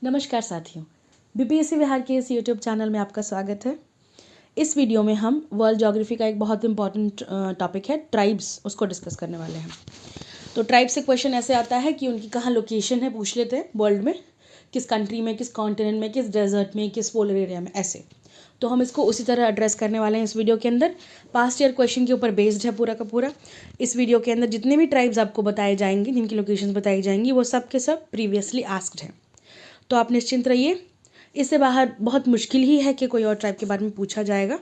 नमस्कार साथियों, बीपीएससी बिहार के इस यूट्यूब चैनल में आपका स्वागत है। इस वीडियो में हम वर्ल्ड ज्योग्राफी का एक बहुत इंपॉर्टेंट टॉपिक है ट्राइब्स, उसको डिस्कस करने वाले हैं। तो ट्राइब से क्वेश्चन ऐसे आता है कि उनकी कहाँ लोकेशन है पूछ लेते हैं वर्ल्ड में, किस कंट्री में, किस कॉन्टिनेंट में, किस डेजर्ट में, किस पोलर एरिया में, ऐसे। तो हम इसको उसी तरह एड्रेस करने वाले हैं इस वीडियो के अंदर। पास्ट ईयर क्वेश्चन के ऊपर बेस्ड है पूरा का पूरा। इस वीडियो के अंदर जितने भी ट्राइब्स आपको बताए जाएंगे, जिनकी लोकेशन बताई जाएंगी, वो सब के सब प्रीवियसली आस्क्ड हैं। तो आप निश्चिंत रहिए, इससे बाहर बहुत मुश्किल ही है कि कोई और ट्राइब के बारे में पूछा जाएगा।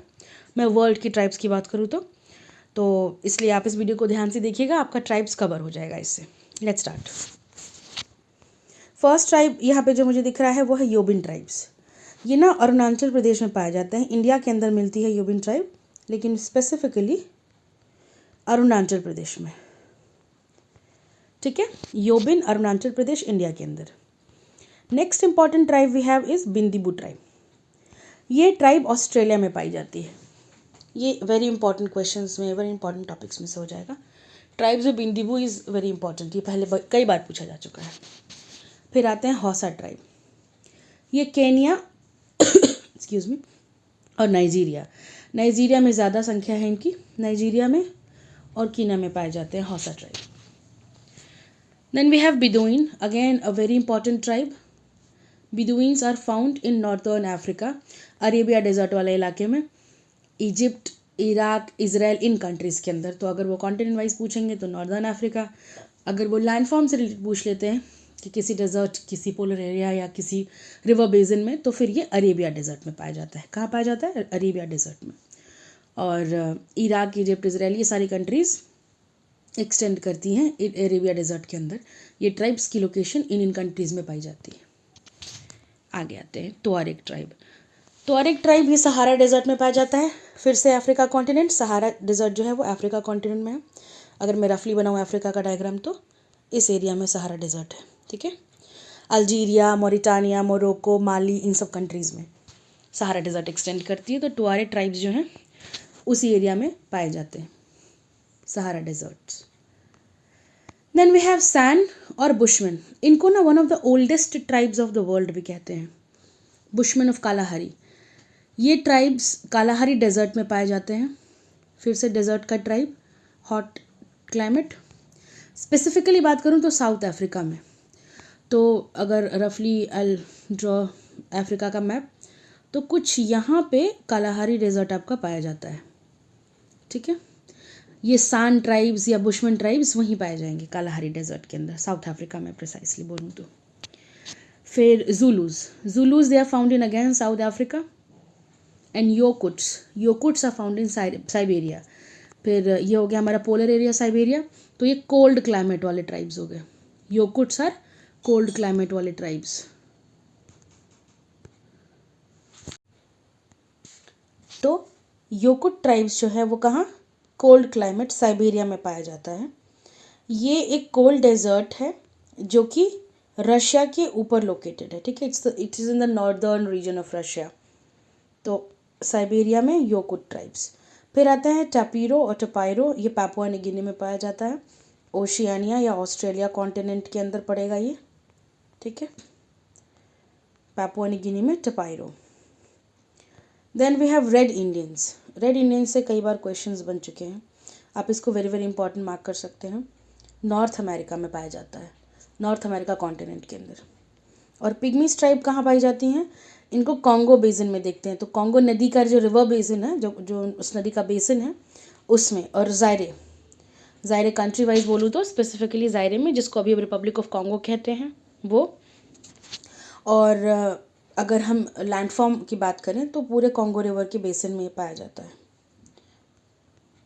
मैं वर्ल्ड की ट्राइब्स की बात करूँ तो इसलिए आप इस वीडियो को ध्यान से देखिएगा, आपका ट्राइब्स कवर हो जाएगा इससे। Let's start. फर्स्ट ट्राइब यहाँ पे जो मुझे दिख रहा है वो है योबिन ट्राइब्स। ये ना अरुणाचल प्रदेश में पाए जाते हैं। इंडिया के अंदर मिलती है योबिन ट्राइब, लेकिन स्पेसिफिकली अरुणाचल प्रदेश में। ठीक है, योबिन अरुणाचल प्रदेश, इंडिया के अंदर। Next important tribe we have is Bindibu tribe. ये ट्राइब ऑस्ट्रेलिया में पाई जाती है। ये वेरी इंपॉर्टेंट क्वेश्चंस में, वेरी इंपॉर्टेंट टॉपिक्स में से हो जाएगा। Tribes of Bindibu is very important, ये पहले कई बार पूछा जा चुका है। फिर आते हैं हौसा ट्राइब। ये केनिया एक्सक्यूज मी और नाइजीरिया में ज़्यादा संख्या है इनकी, नाइजीरिया में और कीना में पाए जाते हैं Hausa tribe. Then we have Bedouin, again a very important tribe. Bedouins are found in northern Africa, Arabia desert वाले इलाके में, इजिप्ट, इराक, इजराइल, इन कंट्रीज़ के अंदर। तो अगर वो कॉन्टिनेंट वाइज पूछेंगे तो नॉर्दर्न अफ्रीका। अगर वो लैंडफॉर्म से रिलेटेड पूछ लेते हैं कि किसी डेजर्ट, किसी पोलर एरिया या किसी रिवर बेसिन में, तो फिर ये अरेबिया डेजर्ट में पाया जाता है। कहाँ पाया जाता है? अरेबिया डेजर्ट में। और इराक, इजिप्ट, इजराइल, ये सारी कंट्रीज़ एक्सटेंड करती हैं अरेबिया डेजर्ट के अंदर। ये ट्राइब्स की लोकेशन इन कंट्रीज़ में पाई जाती है। आगे आते हैं तुआरेग ट्राइब। तुआरेग ट्राइब ये सहारा डेजर्ट में पाया जाता है। फिर से अफ्रीका कॉन्टिनेंट, सहारा डेजर्ट जो है वो अफ्रीका कॉन्टिनेंट में है। अगर मैं रफली बनाऊँ अफ्रीका का डायग्राम तो इस एरिया में सहारा डेजर्ट है। ठीक है, अल्जीरिया, मोरिटानिया, मोरक्को, माली, इन सब कंट्रीज़ में सहारा डेजर्ट एक्सटेंड करती है। तो तुआरेग ट्राइब्स जो हैं उसी एरिया में पाए जाते हैं, Sahara deserts. Then we have San और बुशमैन। इनको ना one of the oldest tribes of the world भी कहते हैं, बुशमैन ऑफ कालाहारी। ये ट्राइब्स कालाहारी डेजर्ट में पाए जाते हैं। फिर से डेजर्ट का ट्राइब, हॉट क्लाइमेट। स्पेसिफिकली बात करूँ तो साउथ अफ्रीका में। तो अगर रफली आई ड्रॉ अफ्रीका का मैप, तो कुछ यहाँ पे कालाहारी डेजर्ट आपका पाया जाता है। ठीक है, ये सान ट्राइब्स या बुशमैन ट्राइब्स वहीं पाए जाएंगे कालाहारी डेजर्ट के अंदर, साउथ अफ्रीका में प्रिसाइसली बोलूँ तो। फिर Zulus they are found in again South Africa. And Yokuts are found in Siberia. फिर ये हो गया हमारा पोलर एरिया साइबेरिया। तो ये कोल्ड क्लाइमेट वाले ट्राइब्स हो गए। योकुट्स आर कोल्ड क्लाइमेट वाले ट्राइब्स। तो योकुट ट्राइब्स जो है वो कहाँ? कोल्ड क्लाइमेट साइबेरिया में पाया जाता है। ये एक कोल्ड डेजर्ट है जो कि रशिया के ऊपर लोकेटेड है। ठीक है, it is in the northern region of Russia. तो साइबेरिया में योकुट ट्राइब्स। फिर आते हैं टैपीरो और टपाइरो। ये पापुआ न्यू गिनी में पाया जाता है, ओशियानिया या ऑस्ट्रेलिया कॉन्टिनेंट के अंदर पड़ेगा ये। ठीक है, पापुआ न्यू गिनी में Tapiro. Then we have Red Indians. Red Indians से कई बार क्वेश्चंस बन चुके हैं, आप इसको वेरी वेरी इंपॉर्टेंट मार्क कर सकते हैं। नॉर्थ अमेरिका में पाया जाता है, नॉर्थ अमेरिका कॉन्टिनेंट के अंदर। और पिग्मीज ट्राइब कहाँ पाई जाती हैं? इनको कॉन्गो बेसिन में देखते हैं। तो कॉन्गो नदी का जो रिवर बेसिन है, जो उस नदी का बेसिन है उसमें। और ज़ायरे कंट्री वाइज बोलूँ तो स्पेसिफिकली ज़ायरे में, जिसको अभी रिपब्लिक ऑफ कॉन्गो कहते हैं वो। और अगर हम लैंडफॉर्म की बात करें तो पूरे कॉन्गो रिवर के बेसिन में पाया जाता है।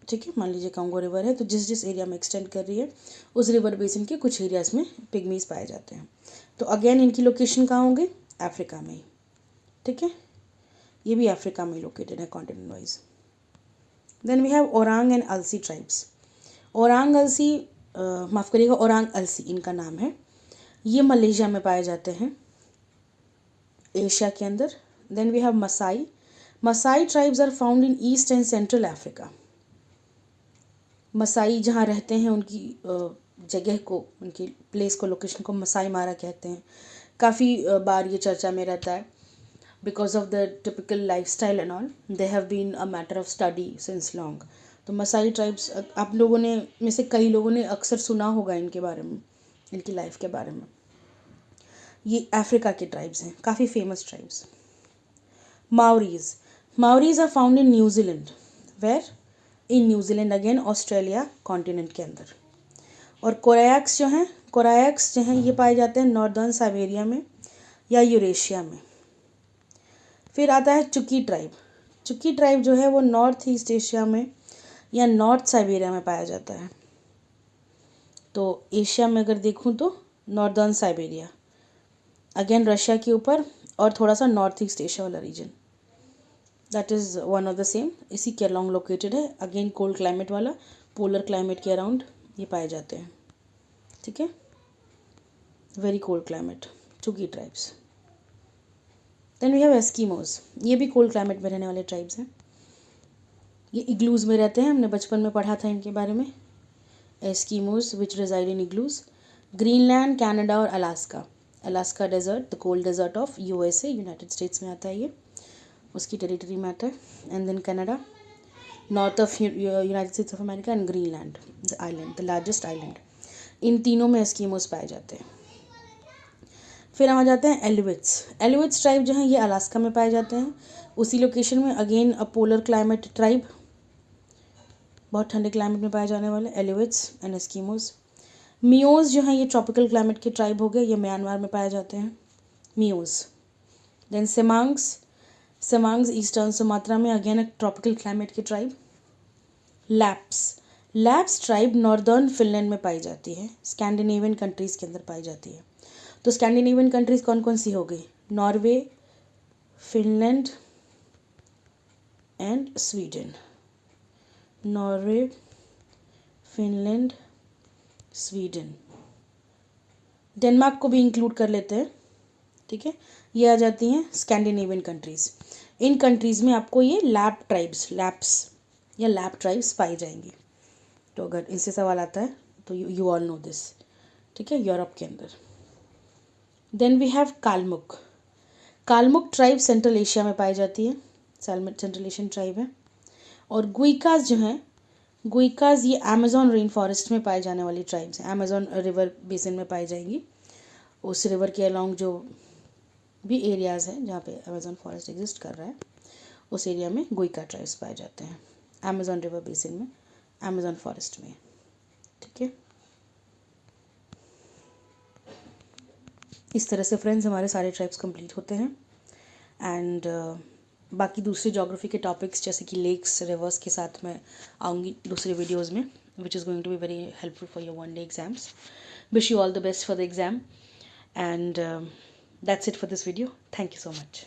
ठीक है, मान लीजिए कॉन्गो रिवर है तो जिस जिस एरिया में एक्सटेंड कर रही है उस रिवर बेसिन के कुछ एरियाज में पिग्मीज पाए जाते हैं। तो अगेन इनकी लोकेशन कहाँ होंगे? अफ्रीका में ही। ठीक है, ये भी अफ्रीका में लोकेटेड है continent wise. Then we have Orang and अलसी ट्राइब्स। ओरांग अलसी, माफ़ करिएगा, ओरांग अलसी इनका नाम है। ये मलेशिया में पाए जाते हैं, एशिया के अंदर। Then we have Maasai tribes are found in East and Central Africa. Maasai जहाँ रहते हैं उनकी जगह को, उनकी प्लेस को, लोकेशन को मसाई मारा कहते हैं। काफ़ी बार ये चर्चा में रहता है because of the typical life style and all, they have been a matter of study since long. तो मसाई ट्राइब्स आप लोगों ने में से कई लोगों ने अक्सर सुना होगा इनके बारे में, इनकी लाइफ के बारे में। ये अफ्रीका के ट्राइब्स हैं, काफ़ी famous tribes. Maoris, Maoris are found in New Zealand, where in New Zealand again, Australia continent के अंदर। और कोरायक्स जो हैं, कोरायक्स जो हैं ये पाए जाते हैं नॉर्दर्न साइबेरिया में या यूरेशिया में। फिर आता है चुकी ट्राइब। चुकी ट्राइब जो है वो नॉर्थ ईस्ट एशिया में या नॉर्थ साइबेरिया में पाया जाता है। तो एशिया में अगर देखूं तो नॉर्दर्न साइबेरिया, अगेन रशिया के ऊपर, और थोड़ा सा नॉर्थ ईस्ट एशिया वाला region, that is one of the same, इसी के अलॉन्ग लोकेटेड है। अगेन कोल्ड क्लाइमेट वाला, पोलर क्लाइमेट के अराउंड ये पाए जाते हैं। ठीक है, very cold climate, Chukchi tribes. Then we have Eskimos, ये भी कोल्ड क्लाइमेट में रहने वाले ट्राइब्स हैं। ये इग्लूज़ में रहते हैं, हमने बचपन में पढ़ा था इनके बारे में। Eskimos which reside in igloos, Greenland, Canada और Alaska. Alaska desert, the cold desert of USA, United States में आता है ये, उसकी टेरिटरी में आता है। And then Canada, north of United States of America, and Greenland, the island, the largest island. इन तीनों में एस्कीमोज पाए जाते हैं। फिर हम आ जाते हैं एलिविट्स। एलिविट्स ट्राइब जो हैं ये अलास्का में पाए जाते हैं, उसी लोकेशन में, again a polar climate tribe, बहुत ठंडे क्लाइमेट में पाए जाने वाले एलिविट्स एंड एस्कीमोज। मियोज जो हैं ये ट्रॉपिकल क्लाइमेट के ट्राइब हो गए, ये म्यांमार में पाए जाते हैं, मियोज। देन सेमांग्स, सेमांग्स ईस्टर्न सुमात्रा में, अगेन एक ट्रॉपिकल क्लाइमेट के tribe. Lapse, lapse tribe northern Finland में पाई जाती है, स्कैंडिनेवियन कंट्रीज़ के अंदर पाई जाती है। तो स्कैंडिनेवियन कंट्रीज़ कौन कौन सी हो गई? Norway, Finland and Sweden. Norway, Finland, Sweden, Denmark को भी इंक्लूड कर लेते हैं। ठीक है, ये आ जाती हैं स्कैंडिनेवियन कंट्रीज़। इन कंट्रीज़ में आपको ये लैप ट्राइब्स, लैप्स या लैप ट्राइब्स पाई जाएंगी। तो अगर इनसे सवाल आता है तो यू ऑल नो दिस। ठीक है, यूरोप के अंदर। Then we have Kalmyk. Kalmyk tribe central Asia में पाई जाती है, सेंट्रल एशियन ट्राइब है। और गुइकाज जो हैं, गुइकाज ये अमेज़ॉन रेन फॉरेस्ट में पाए जाने वाली ट्राइब्स हैं, अमेज़ॉन रिवर बेसिन में पाई जाएंगी। उस रिवर के अलॉन्ग जो भी एरियाज़ हैं जहाँ पे अमेज़ॉन फॉरेस्ट एग्जिस्ट कर रहा है, उस एरिया में गुइका ट्राइब्स पाए जाते हैं, अमेज़ॉन रिवर बेसिन में, अमेज़ॉन फॉरेस्ट में। ठीक है, इस तरह से फ्रेंड्स हमारे सारे ट्राइब्स कंप्लीट होते हैं। एंड बाकी दूसरे ज्योग्राफी के टॉपिक्स जैसे कि लेक्स, रिवर्स के साथ मैं आऊँगी दूसरे वीडियोस में, which is going to be very helpful for your one day exams. Wish you all the best for the exam, and that's it for this video. Thank you so much.